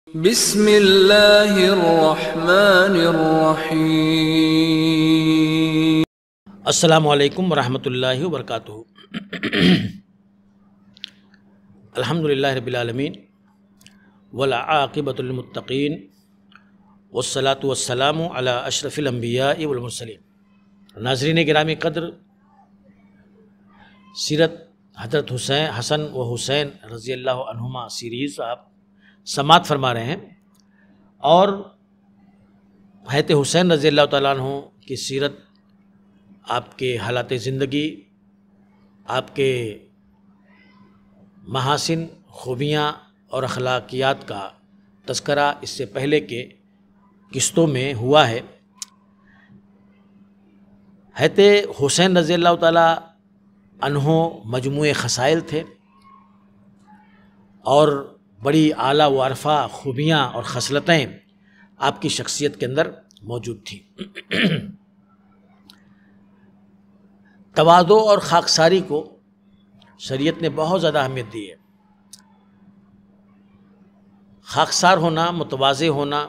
بسم اللہ الرحمن الرحیم۔ السلام علیکم ورحمۃ اللہ وبرکاتہ۔ الحمدللہ رب العالمین والعاقبۃ للمتقین والصلاة والسلام علی اشرف الانبیاء والمرسلین۔ ناظرین گرامی قدر، سیرت حضرت حسن و حسین رضی اللہ عنہما سیریز آپ سماعت فرما رہے ہیں، اور حضرت حسین رضی اللہ تعالیٰ عنہ کی سیرت، آپ کے حالات زندگی، آپ کے محاسن، خوبیاں اور اخلاقیات کا تذکرہ اس سے پہلے کے قسطوں میں ہوا ہے۔ حضرت حسین رضی اللہ تعالیٰ عنہ مجموعے خصائل تھے، اور بڑی اعلیٰ و عرفہ خوبیاں اور خصلتیں آپ کی شخصیت کے اندر موجود تھیں۔ تواضع اور خاکساری کو شریعت نے بہت زیادہ اہمیت دی ہے۔ خاکسار ہونا، متواضع ہونا،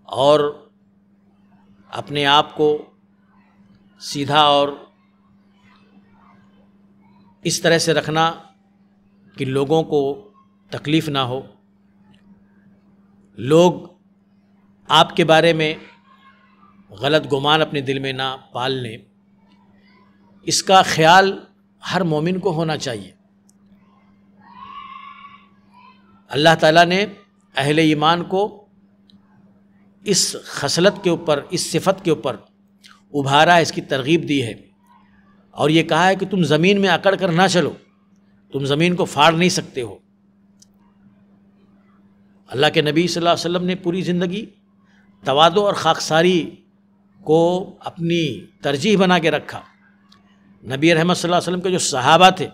اور اپنے آپ کو سیدھا اور اس طرح سے رکھنا کہ لوگوں کو تکلیف نہ ہو، لوگ آپ کے بارے میں غلط گمان اپنے دل میں نہ پال لیں، اس کا خیال ہر مومن کو ہونا چاہیے۔ اللہ تعالیٰ نے اہل ایمان کو اس خصلت کے اوپر، اس صفت کے اوپر ابھارا، اس کی ترغیب دی ہے، اور یہ کہا ہے کہ تم زمین میں اکڑ کر نہ چلو، تم زمین کو پھاڑ نہیں سکتے ہو۔ اللہ کے نبی صلی اللہ علیہ وسلم نے پوری زندگی تواضع اور خاکساری کو اپنی ترجیح بنا کے رکھا۔ نبی رحمت صلی اللہ علیہ وسلم کے جو صحابہ تھے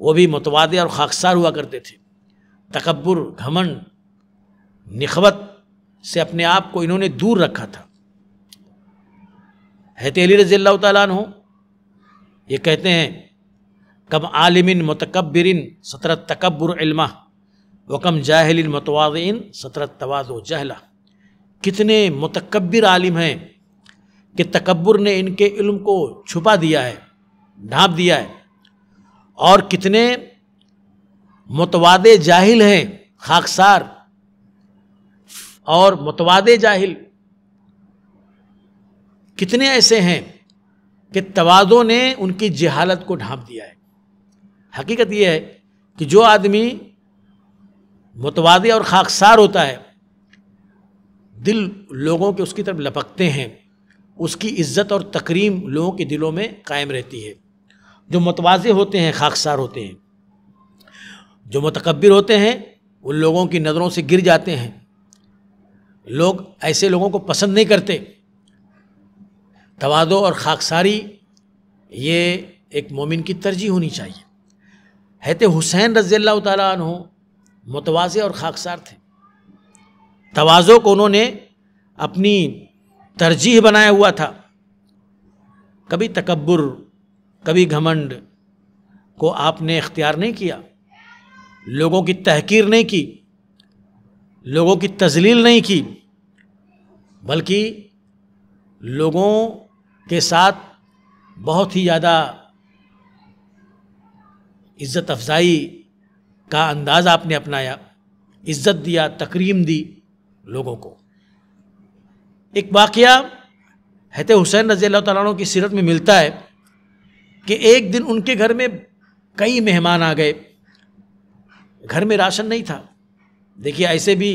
وہ بھی متواضع اور خاکسار ہوا کرتے تھے۔ تکبر، گھمنڈ، نخوت سے اپنے آپ کو انہوں نے دور رکھا تھا۔ حضرت علی رضی اللہ تعالیٰ عنہ یہ کہتے ہیں، کم عالم متکبر سترت تکبر علمہ وکم جاہل متواضع سترت تواضع جہلہ۔ کتنے متکبر عالم ہیں کہ تکبر نے ان کے علم کو چھپا دیا ہے، ڈھانپ دیا ہے، اور کتنے متواضع جاہل ہیں، خاکسار اور متواضع جاہل کتنے ایسے ہیں کہ تواضع نے ان کی جہالت کو ڈھانپ دیا ہے۔ حقیقت یہ ہے کہ جو آدمی متواضع اور خاکسار ہوتا ہے، دل لوگوں کے اس کی طرف لپکتے ہیں، اس کی عزت اور تکریم لوگوں کے دلوں میں قائم رہتی ہے۔ جو متواضع ہوتے ہیں، خاکسار ہوتے ہیں، جو متکبر ہوتے ہیں، وہ لوگوں کی نظروں سے گر جاتے ہیں، لوگ ایسے لوگوں کو پسند نہیں کرتے۔ تواضع اور خاکساری یہ ایک مومن کی ترجیح ہونی چاہیے۔ حضرت حسین رضی اللہ تعالیٰ عنہ متواضع اور خاکسار تھے۔ تواضع کو انہوں نے اپنی ترجیح بنایا ہوا تھا۔ کبھی تکبر، کبھی گھمنڈ کو آپ نے اختیار نہیں کیا، لوگوں کی تحقیر نہیں کی، لوگوں کی تذلیل نہیں کی، بلکہ لوگوں کے ساتھ بہت ہی زیادہ عزت افزائی کا انداز آپ نے اپنایا، عزت دیا، تکریم دی لوگوں کو۔ ایک واقعہ حضرت حسین رضی اللہ تعالیٰ عنہ کی سیرت میں ملتا ہے کہ ایک دن ان کے گھر میں کئی مہمان آ گئے، گھر میں راشن نہیں تھا۔ دیکھیے ایسے بھی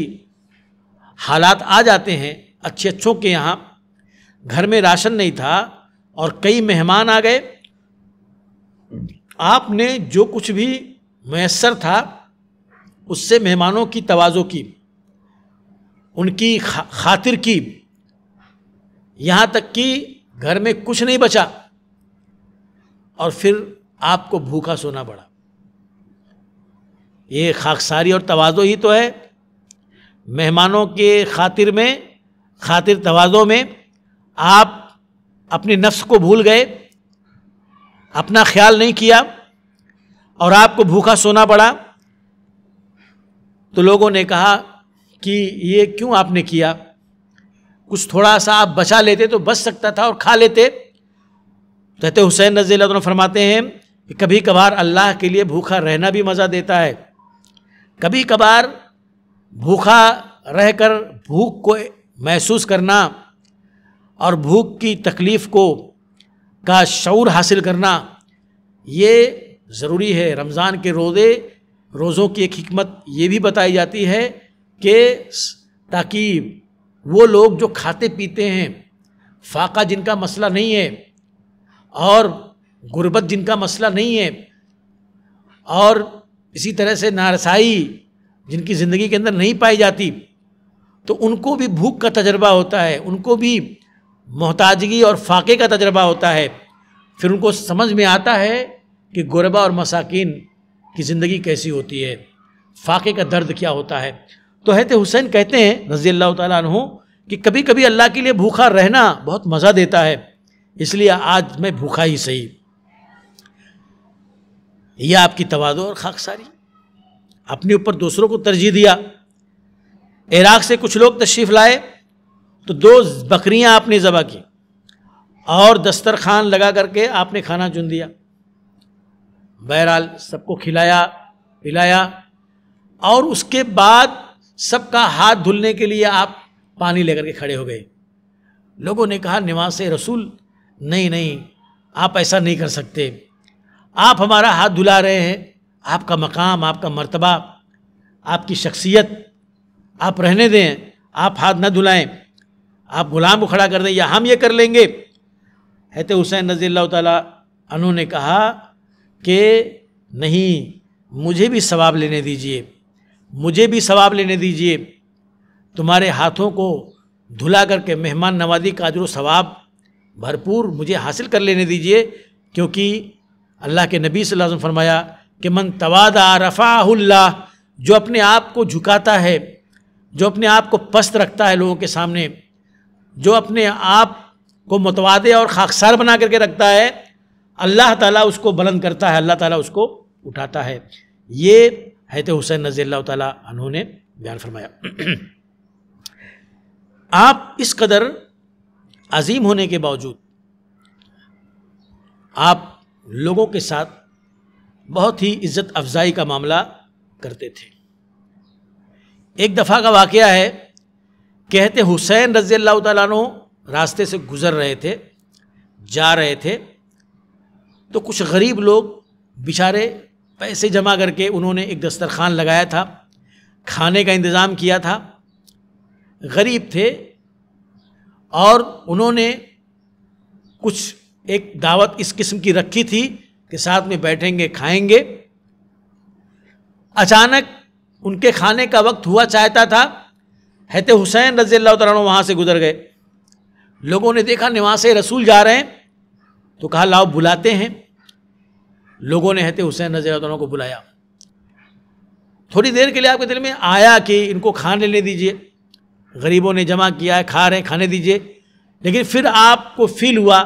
حالات آ جاتے ہیں اچھے اچھوں کے یہاں، گھر میں راشن نہیں تھا اور کئی مہمان آ گئے۔ آپ نے جو کچھ بھی میسر تھا اس سے مہمانوں کی تواضع کی، ان کی خاطر کی، یہاں تک کہ گھر میں کچھ نہیں بچا اور پھر آپ کو بھوکا سونا پڑا۔ یہ خاکساری اور تواضع ہی تو ہے۔ مہمانوں کے خاطر تواضع میں آپ اپنے نفس کو بھول گئے، اپنا خیال نہیں کیا، اور آپ کو بھوکا سونا پڑا۔ تو لوگوں نے کہا کہ یہ کیوں آپ نے کیا، کچھ تھوڑا سا آپ بچا لیتے تو بچ سکتا تھا اور کھا لیتے۔ حضرت حسین رضی اللہ عنہ فرماتے ہیں کہ کبھی کبھار اللہ کے لیے بھوکا رہنا بھی مزہ دیتا ہے، کبھی کبھار بھوکا رہ کر بھوک کو محسوس کرنا اور بھوک کی تکلیف کا شعور حاصل کرنا یہ ضروری ہے۔ رمضان کے روزوں کی ایک حکمت یہ بھی بتائی جاتی ہے کہ تاکہ وہ لوگ جو کھاتے پیتے ہیں، فاقہ جن کا مسئلہ نہیں ہے اور غربت جن کا مسئلہ نہیں ہے اور اسی طرح سے نارسائی جن کی زندگی کے اندر نہیں پائی جاتی، تو ان کو بھی بھوک کا تجربہ ہوتا ہے، ان کو بھی محتاجگی اور فاقے کا تجربہ ہوتا ہے، پھر ان کو سمجھ میں آتا ہے کہ غربا اور مساکین کی زندگی کیسی ہوتی ہے، فاقے کا درد کیا ہوتا ہے۔ تو حضرت حسین کہتے ہیں رضی اللہ تعالیٰ عنہ کہ کبھی کبھی اللہ کے لیے بھوکا رہنا بہت مزہ دیتا ہے، اس لیے آج میں بھوکا ہی صحیح۔ یہ آپ کی تواضع اور خاکساری، اپنے اوپر دوسروں کو ترجیح دیا۔ عراق سے کچھ لوگ تشریف لائے تو 2 بکریاں آپ نے ذبح کی اور دسترخوان لگا کر کے آپ نے کھانا چن دیا، بہرحال سب کو کھلایا پلایا، اور اس کے بعد سب کا ہاتھ دھلنے کے لیے آپ پانی لے کر کے کھڑے ہو گئے۔ لوگوں نے کہا نواز رسول نہیں آپ ایسا نہیں کر سکتے، آپ ہمارا ہاتھ دھلا رہے ہیں، آپ کا مقام، آپ کا مرتبہ، آپ کی شخصیت آپ رہنے دیں، آپ ہاتھ نہ دھلائیں، آپ غلام کو کھڑا کر دیں یا ہم یہ کر لیں گے۔ حضرت حسین رضی اللہ تعالیٰ عنہ نے کہا کہ نہیں، مجھے بھی ثواب لینے دیجئے، مجھے بھی ثواب لینے دیجئے، تمہارے ہاتھوں کو دھلا کر کے مہمان نوازی کا اجر و ثواب بھرپور مجھے حاصل کر لینے دیجئے، کیونکہ اللہ کے نبی صلی اللہ علیہ وسلم فرمایا کہ من تواضع رفعہ اللہ، جو اپنے آپ کو جھکاتا ہے، جو اپنے آپ کو پست رکھتا ہے لوگوں کے سامنے، جو اپنے آپ کو متواضع اور خاکسار بنا کر کے رکھتا ہے، اللہ تعالیٰ اس کو بلند کرتا ہے، اللہ تعالیٰ اس کو اٹھاتا ہے۔ یہ حضرت حسین رضی اللہ تعالیٰ عنہ نے بیان فرمایا۔ آپ اس قدر عظیم ہونے کے باوجود آپ لوگوں کے ساتھ بہت ہی عزت افزائی کا معاملہ کرتے تھے۔ ایک دفعہ کا واقعہ ہے کہ حضرت حسین رضی اللہ تعالیٰ عنہ راستے سے گزر رہے تھے، جا رہے تھے، تو کچھ غریب لوگ بیچارے پیسے جمع کر کے انہوں نے ایک دسترخوان لگایا تھا، کھانے کا انتظام کیا تھا، غریب تھے اور انہوں نے کچھ ایک دعوت اس قسم کی رکھی تھی کہ ساتھ میں بیٹھیں گے کھائیں گے۔ اچانک ان کے کھانے کا وقت ہوا چاہتا تھا، حضرت حسین رضی اللہ تعالیٰ عنہ وہاں سے گزر گئے، لوگوں نے دیکھا نواز رسول جا رہے ہیں تو کہا لاؤ بلاتے ہیں۔ لوگوں نے حضرت حسین رضی اللہ عنہ کو بلایا، تھوڑی دیر کے لیے آپ کے دل میں آیا کہ ان کو کھانے لے دیجئے، غریبوں نے جمع کیا ہے، کھا رہے ہیں، کھانے دیجئے، لیکن پھر آپ کو فیل ہوا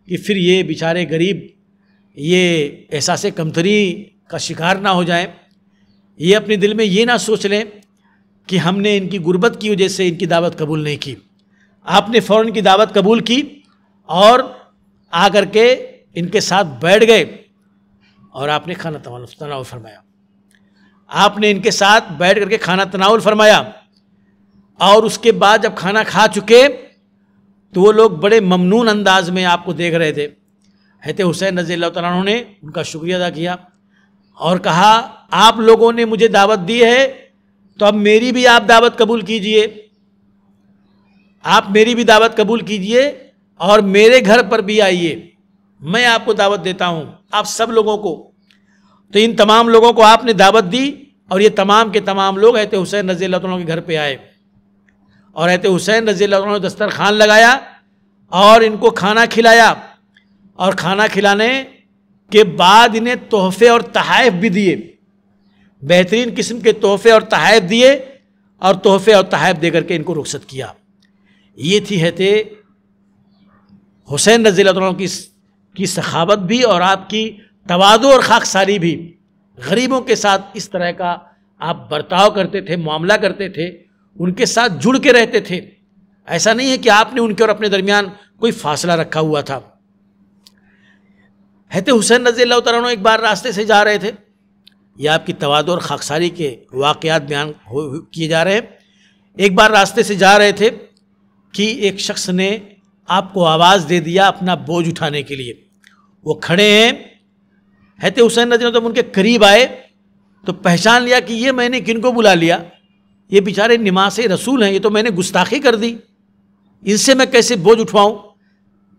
کہ پھر یہ بیچارے غریب یہ احساس کمتری کا شکار نہ ہو جائیں، یہ اپنے دل میں یہ نہ سوچ لیں کہ ہم نے ان کی غربت کی وجہ سے ان کی دعوت قبول نہیں کی۔ آپ نے فوراً کی دعوت قبول کی اور آ کر کے ان کے ساتھ بیٹھ گئے اور آپ نے کھانا تناول فرمایا۔ آپ نے ان کے ساتھ بیٹھ کر کے کھانا تناول فرمایا، اور اس کے بعد جب کھانا کھا چکے تو وہ لوگ بڑے ممنون انداز میں آپ کو دیکھ رہے تھے۔ حضرت حسین رضی اللہ تعالیٰ عنہ نے ان کا شکریہ ادا کیا اور کہا آپ لوگوں نے مجھے دعوت دی ہے تو اب میری بھی آپ دعوت قبول کیجئے، آپ میری بھی دعوت قبول کیجئے اور میرے گھر پر بھی آئیے، میں آپ کو دعوت دیتا ہوں، آپ سب لوگوں کو۔ تو ان تمام لوگوں کو آپ نے دعوت دی اور یہ تمام کے تمام لوگ حضرت حسین رضی اللہ عنہ کے گھر پہ آئے اور حضرت حسین رضی اللہ عنہ نے دسترخوان لگایا اور ان کو کھانا کھلایا، اور کھانا کھلانے کے بعد انہیں تحفے اور تحائف بھی دیے، بہترین قسم کے تحفے اور تحائف دیے اور تحفے اور تحائف دے کر کے ان کو رخصت کیا۔ یہ تھی حضرت حسین رضی اللہ عنہ کی سخاوت بھی اور آپ کی تواضع اور خاکساری بھی، غریبوں کے ساتھ اس طرح کا آپ برتاؤ کرتے تھے، معاملہ کرتے تھے، ان کے ساتھ جڑ کے رہتے تھے. ایسا نہیں ہے کہ آپ نے ان کے اور اپنے درمیان کوئی فاصلہ رکھا ہوا تھا. حضرت حسین رضی اللہ تعالیٰ عنہ ایک بار راستے سے جا رہے تھے. یہ آپ کی تواضع اور خاکساری کے واقعات بیان کیے جا رہے ہیں. ایک بار راستے سے جا رہے تھے کہ ایک شخص نے آپ کو آواز دے دیا اپنا بوجھ اٹھانے کے لیے. وہ کھڑے ہیں. حضرت حسین رضی اللہ عنہ ان کے قریب آئے تو پہچان لیا کہ یہ میں نے کن کو بلا لیا، یہ بیچارے نماز رسول ہیں، یہ تو میں نے گستاخی کر دی، ان سے میں کیسے بوجھ اٹھواؤں.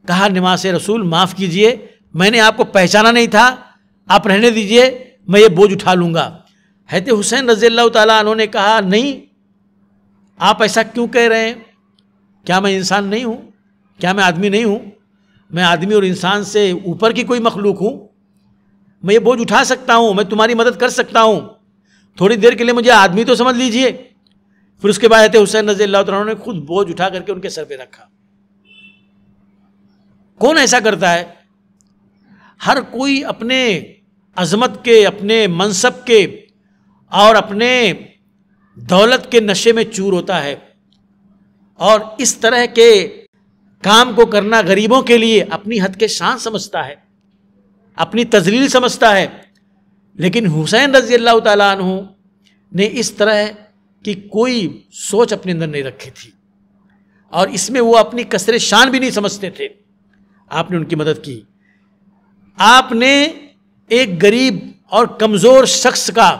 کہا نماز رسول معاف کیجئے، میں نے آپ کو پہچانا نہیں تھا، آپ رہنے دیجئے، میں یہ بوجھ اٹھا لوں گا. حضرت حسین رضی اللہ تعالیٰ عنہ نے کہا نہیں، آپ ایسا کیوں کہہ رہے ہیں؟ کیا میں انسان نہیں ہوں؟ کیا میں آدمی نہیں ہوں؟ میں آدمی اور انسان سے اوپر کی کوئی مخلوق ہوں؟ میں یہ بوجھ اٹھا سکتا ہوں، میں تمہاری مدد کر سکتا ہوں، تھوڑی دیر کے لیے مجھے آدمی تو سمجھ لیجئے. پھر اس کے بعد حضرت حسین رضی اللہ تعالیٰ عنہ نے خود بوجھ اٹھا کر کے ان کے سر پہ رکھا. کون ایسا کرتا ہے؟ ہر کوئی اپنے عظمت کے، اپنے منصب کے اور اپنے دولت کے نشے میں چور ہوتا ہے، اور اس طرح کے کام کو کرنا غریبوں کے لیے اپنی حد کے شان سمجھتا ہے، اپنی تذلیل سمجھتا ہے. لیکن حسین رضی اللہ تعالیٰ عنہ نے اس طرح کی کوئی سوچ اپنے اندر نہیں رکھی تھی، اور اس میں وہ اپنی کثرت شان بھی نہیں سمجھتے تھے. آپ نے ان کی مدد کی. آپ نے ایک غریب اور کمزور شخص کا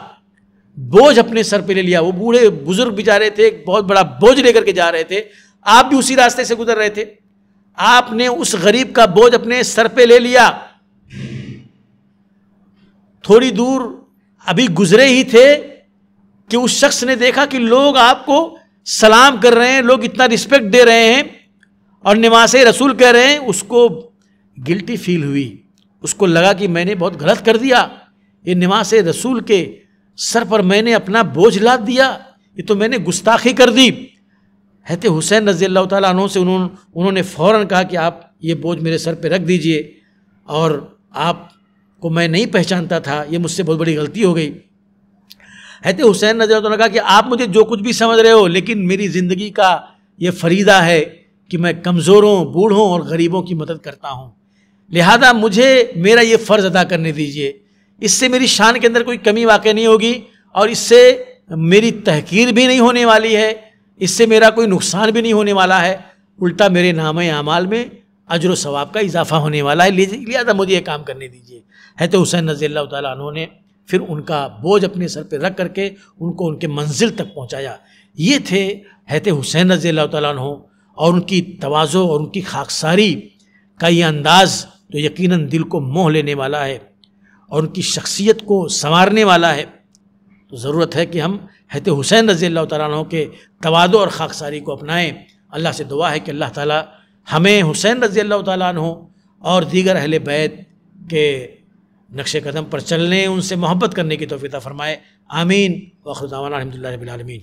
بوجھ اپنے سر پہ لے لیا. وہ بوڑھے بزرگ بیچارے تھے، ایک بہت بڑا بوجھ لے کر کے جا رہے تھے. آپ بھی اسی راستے سے گزر رہے تھے. آپ نے اس غریب کا بوجھ اپنے سر پہ لے لیا. تھوڑی دور ابھی گزرے ہی تھے کہ اس شخص نے دیکھا کہ لوگ آپ کو سلام کر رہے ہیں، لوگ اتنا رسپیکٹ دے رہے ہیں اور نماز رسول کہہ رہے ہیں. اس کو گلٹی فیل ہوئی، اس کو لگا کہ میں نے بہت غلط کر دیا، یہ نماز رسول کے سر پر میں نے اپنا بوجھ لاد دیا، یہ تو میں نے گستاخی کر دی. حضرت حسین رضی اللہ تعالیٰ عنہ سے انہوں نے فوراً کہا کہ آپ یہ بوجھ میرے سر پہ رکھ دیجئے، اور آپ کو میں نہیں پہچانتا تھا، یہ مجھ سے بہت بڑی غلطی ہو گئی. حضرت حسین رضی اللہ عنہ نے کہا کہ آپ مجھے جو کچھ بھی سمجھ رہے ہو، لیکن میری زندگی کا یہ فریضہ ہے کہ میں کمزوروں، بوڑھوں اور غریبوں کی مدد کرتا ہوں، لہذا مجھے میرا یہ فرض ادا کرنے دیجئے. اس سے میری شان کے اندر کوئی کمی واقع نہیں ہوگی، اور اس سے میری تحقیر بھی نہیں ہونے والی ہے، اس سے میرا کوئی نقصان بھی نہیں ہونے والا ہے، الٹا میرے نامہ اعمال میں اجر و ثواب کا اضافہ ہونے والا ہے، لہذا مجھے یہ کام کرنے دیجئے. حضرت حسین رضی اللہ تعالیٰ عنہ نے پھر ان کا بوجھ اپنے سر پہ رکھ کر کے ان کو ان کے منزل تک پہنچایا. یہ تھے حضرت حسین رضی اللہ تعالیٰ عنہ، اور ان کی تواضع اور ان کی خاکساری کا یہ انداز تو یقیناً دل کو موہ لینے والا ہے اور ان کی شخصیت کو سنوارنے والا ہے. تو ضرورت ہے کہ ہم حضرت حسین رضی اللہ تعالیٰ عنہ کے تواضع اور خاکساری کو اپنائیں. اللہ سے دعا ہے کہ اللہ تعالیٰ ہمیں حسین رضی اللہ تعالیٰ عنہ اور دیگر اہل بیت کے نقش قدم پر چلنے، ان سے محبت کرنے کی توفیق عطا فرمائے. آمین. وآخر دعوانا الحمد للہ رب العالمین.